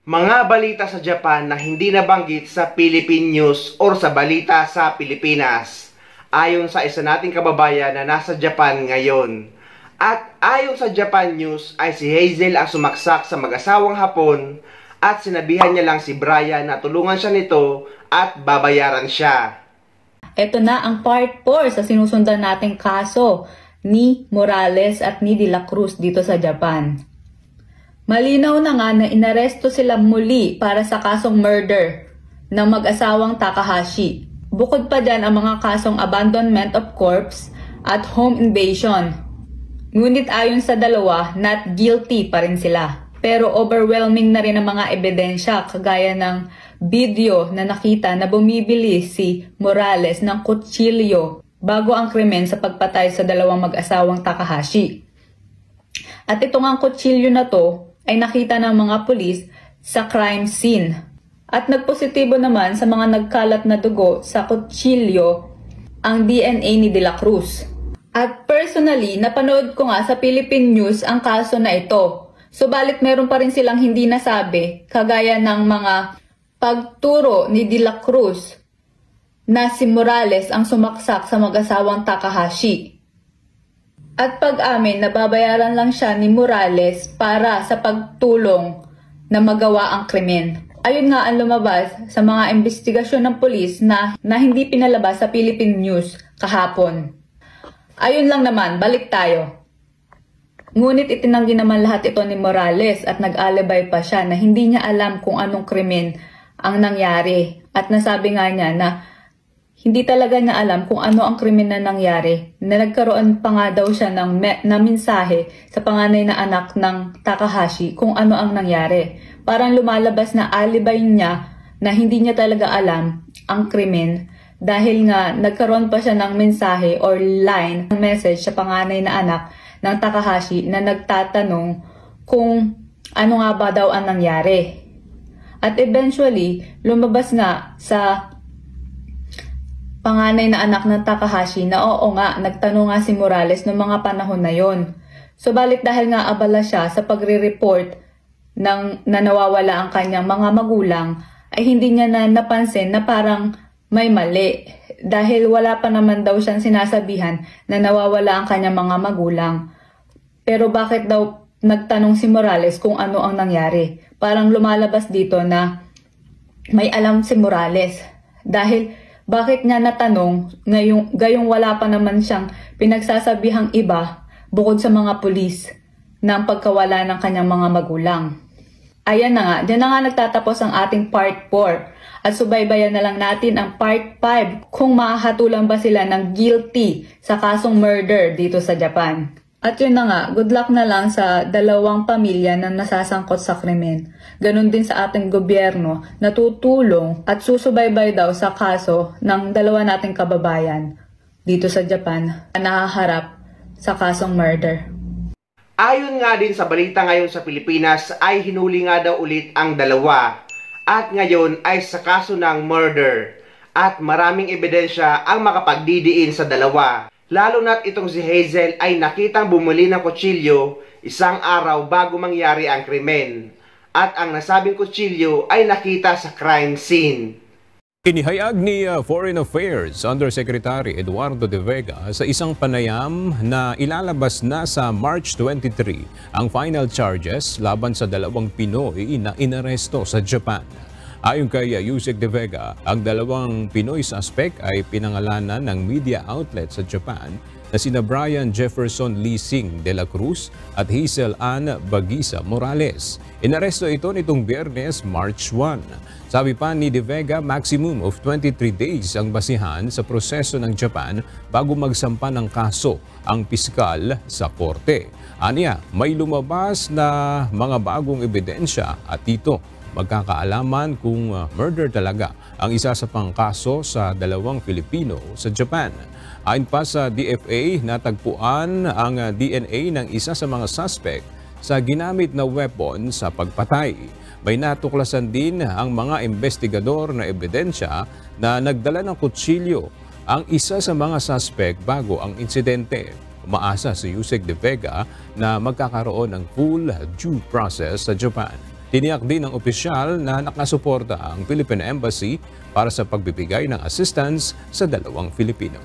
Mga balita sa Japan na hindi nabanggit sa Philippine News or sa balita sa Pilipinas. Ayon sa isa nating kababayan na nasa Japan ngayon. At ayon sa Japan News ay si Hazel ang sumaksak sa mag-asawang Hapon at sinabihan niya lang si Brian na tulungan siya nito at babayaran siya. Ito na ang part 4 sa sinusundan nating kaso ni Morales at ni De La Cruz dito sa Japan. Malinaw na nga na inaresto sila muli para sa kasong murder ng mag-asawang Takahashi. Bukod pa dyan ang mga kasong abandonment of corpse at home invasion. Ngunit ayon sa dalawa, not guilty pa rin sila. Pero overwhelming na rin ang mga ebidensya kagaya ng video na nakita na bumibili si Morales ng kutsilyo bago ang krimen sa pagpatay sa dalawang mag-asawang Takahashi. At itong ang kutsilyo na to ay nakita ng mga pulis sa crime scene. At nagpositibo naman sa mga nagkalat na dugo sa kutsilyo ang DNA ni De La Cruz. At personally, napanood ko nga sa Philippine News ang kaso na ito. Subalit meron pa rin silang hindi nasabi, kagaya ng mga pagturo ni De La Cruz na si Morales ang sumaksak sa mag-asawang Takahashi. At pag-amin na babayaran lang siya ni Morales para sa pagtulong na magawa ang krimen. Ayun nga ang lumabas sa mga investigasyon ng pulis na hindi pinalabas sa Philippine News kahapon. Ayun lang naman, balik tayo. Ngunit itinanggi naman lahat ito ni Morales at nag-alibay pa siya na hindi niya alam kung anong krimen ang nangyari. At nasabi nga niya na hindi talaga niya alam kung ano ang krimen na nangyari, na nagkaroon pa nga daw siya na mensahe sa panganay na anak ng Takahashi kung ano ang nangyari. Parang lumalabas na alibay niya na hindi niya talaga alam ang krimen dahil nga nagkaroon pa siya ng mensahe or line, message sa panganay na anak ng Takahashi na nagtatanong kung ano nga ba daw ang nangyari. At eventually, lumabas nga sa panganay na anak ng Takahashi na oo nga, nagtanong nga si Morales noong mga panahon na yon. Subalit dahil nga abala siya sa pagre-report ng na nawawala ang kanyang mga magulang, ay hindi niya na napansin na parang may mali. Dahil wala pa naman daw siyang sinasabihan na nawawala ang kanyang mga magulang. Pero bakit daw nagtanong si Morales kung ano ang nangyari? Parang lumalabas dito na may alam si Morales. Dahil bakit niya natanong gayong wala pa naman siyang pinagsasabihang iba bukod sa mga pulis ng pagkawala ng kanyang mga magulang. Ayan na nga, dyan na nga nagtatapos ang ating part 4 at subaybayan na lang natin ang part 5 kung mahahatulan ba sila ng guilty sa kasong murder dito sa Japan. At yun na nga, good luck na lang sa dalawang pamilya na nasasangkot sa krimen. Ganon din sa ating gobyerno na tutulong at susubaybay daw sa kaso ng dalawa nating kababayan dito sa Japan na nahaharap sa kasong murder. Ayon nga din sa balita ngayon sa Pilipinas ay hinuli nga daw ulit ang dalawa. At ngayon ay sa kaso ng murder. At maraming ebidensya ang makapagdidiin sa dalawa. Lalo na't itong si Hazel ay nakitang bumili ng kutsilyo isang araw bago mangyari ang krimen. At ang nasabing kutsilyo ay nakita sa crime scene. Inihayag ni Foreign Affairs Undersecretary Eduardo De Vega sa isang panayam na ilalabas na sa March 23 ang final charges laban sa dalawang Pinoy na inaresto sa Japan. Ayon kay Yusek De Vega, ang dalawang Pinoy suspect ay pinangalanan ng media outlet sa Japan na sina Brian Jefferson Leasing de la Cruz at Hazel Ann Bagisa Morales. Inaresto ito nitong Biyernes, March 1. Sabi pa ni De Vega, maximum of 23 days ang basihan sa proseso ng Japan bago magsampa ng kaso ang piskal sa korte. Aniya, may lumabas na mga bagong ebidensya at ito magkakaalaman kung murder talaga ang isa sa pangkaso sa dalawang Pilipino sa Japan. Ayon pa sa DFA, natagpuan ang DNA ng isa sa mga suspect sa ginamit na weapon sa pagpatay. May natuklasan din ang mga investigador na ebidensya na nagdala ng kutsilyo ang isa sa mga suspect bago ang insidente. Umaasa si Yusek De Vega na magkakaroon ng full due process sa Japan. Tiniyak din ng opisyal na nakasuporta ang Philippine Embassy para sa pagbibigay ng assistance sa dalawang Filipino.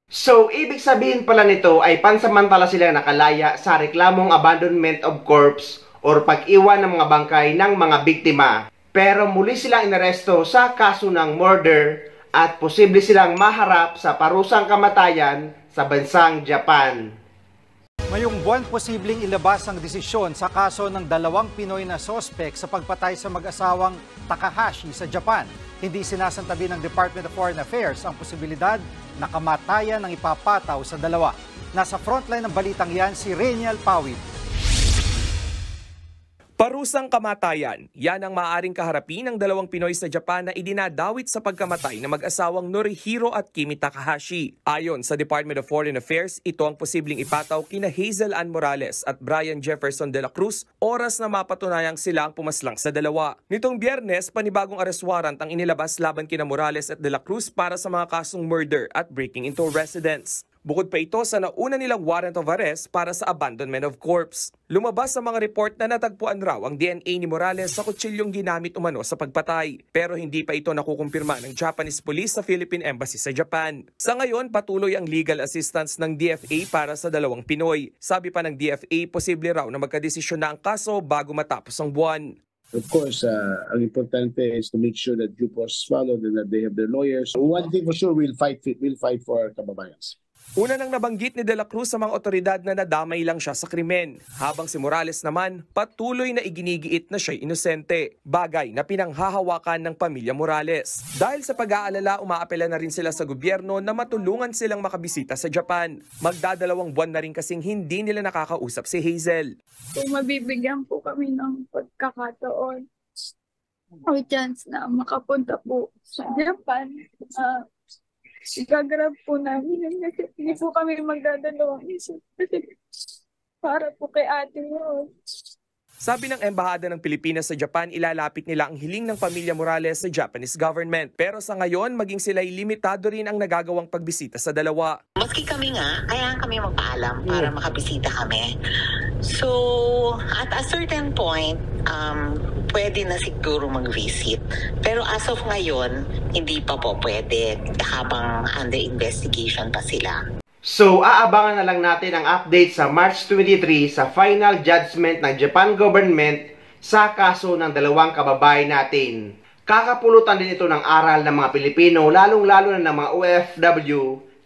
So, ibig sabihin pala nito ay pansamantala sila nakalaya sa reklamong abandonment of corpse or pag-iwan ng mga bangkay ng mga biktima. Pero muli silang inaresto sa kaso ng murder at posible silang maharap sa parusang kamatayan sa bansang Japan. Ngayong buwan, posibleng ilabas ang desisyon sa kaso ng dalawang Pinoy na sospek sa pagpatay sa mag-asawang Takahashi sa Japan. Hindi sinasantabi ng Department of Foreign Affairs ang posibilidad na kamatayan ng ipapataw sa dalawa. Nasa frontline ng balitang yan si Reniel Pawid. Parusang kamatayan, yan ang maaaring kaharapin ng dalawang Pinoy sa Japan na idinadawit sa pagkamatay ng mag-asawang Norihiro at Kimi Takahashi. Ayon sa Department of Foreign Affairs, ito ang posibleng ipataw kina Hazel Ann Morales at Brian Jefferson de la Cruz oras na mapatunayang sila ang pumaslang sa dalawa. Nitong Biyernes, panibagong arrest warrant ang inilabas laban kina Morales at de la Cruz para sa mga kasong murder at breaking into residence. Bukod pa ito sa nauna nilang warrant of arrest para sa abandonment of corpse. Lumabas sa mga report na natagpuan raw ang DNA ni Morales sa kutsilyong ginamit umano sa pagpatay. Pero hindi pa ito nakukumpirma ng Japanese police sa Philippine Embassy sa Japan. Sa ngayon, patuloy ang legal assistance ng DFA para sa dalawang Pinoy. Sabi pa ng DFA, posible raw na magkadesisyon na ang kaso bago matapos ang buwan. Of course, ang importante is to make sure that due process followed and that they have their lawyers. One thing for sure, we'll fight for our kababayans. Una nang nabanggit ni De La Cruz sa mga otoridad na nadamay lang siya sa krimen, habang si Morales naman patuloy na iginigiit na siya'y inosente, bagay na pinanghahawakan ng pamilya Morales. Dahil sa pag-aalala, umaapela na rin sila sa gobyerno na matulungan silang makabisita sa Japan. Magdadalawang buwan na rin kasing hindi nila nakakausap si Hazel. Kung mabibigyan po kami ng pagkakataon o chance na makapunta po sa Japan, igagrab po namin yun kasi hindi po kami magdadalawang isip kasi para po kay ate mo. Sabi ng Embahada ng Pilipinas sa Japan, ilalapit nila ang hiling ng pamilya Morales sa Japanese government. Pero sa ngayon, maging sila'y limitado rin ang nagagawang pagbisita sa dalawa. Maski kami nga, kaya kami magpaalam para makabisita kami. So, at a certain point, pwede na siguro mag-visit. Pero as of ngayon, hindi pa po pwede habang under investigation pa sila. So, aabangan na lang natin ang update sa March 23 sa final judgment ng Japan government sa kaso ng dalawang kababayan natin. Kakapulutan din ito ng aral ng mga Pilipino, lalong-lalo na ng mga OFW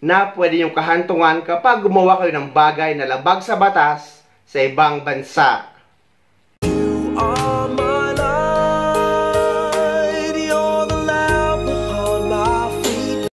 na pwede niyong kahantungan kapag gumawa kayo ng bagay na labag sa batas sa ibang bansa.